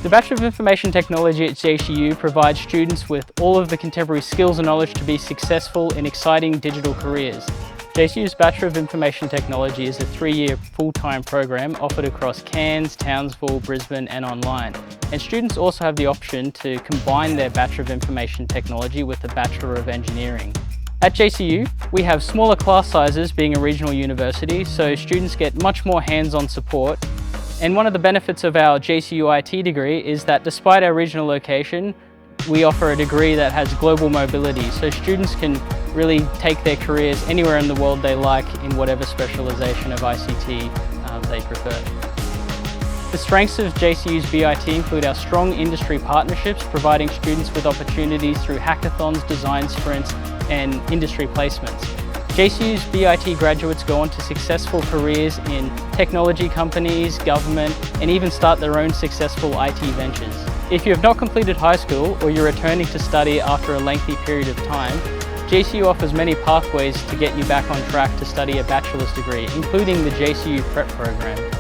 The Bachelor of Information Technology at JCU provides students with all of the contemporary skills and knowledge to be successful in exciting digital careers. JCU's Bachelor of Information Technology is a 3-year full-time program offered across Cairns, Townsville, Brisbane and online. And students also have the option to combine their Bachelor of Information Technology with a Bachelor of Engineering. At JCU, we have smaller class sizes being a regional university, so students get much more hands-on support. And one of the benefits of our JCU IT degree is that despite our regional location, we offer a degree that has global mobility, so students can really take their careers anywhere in the world they like in whatever specialisation of ICT they prefer. The strengths of JCU's BIT include our strong industry partnerships, providing students with opportunities through hackathons, design sprints and industry placements. JCU's BIT graduates go on to successful careers in technology companies, government, and even start their own successful IT ventures. If you have not completed high school or you're returning to study after a lengthy period of time, JCU offers many pathways to get you back on track to study a bachelor's degree, including the JCU Prep program.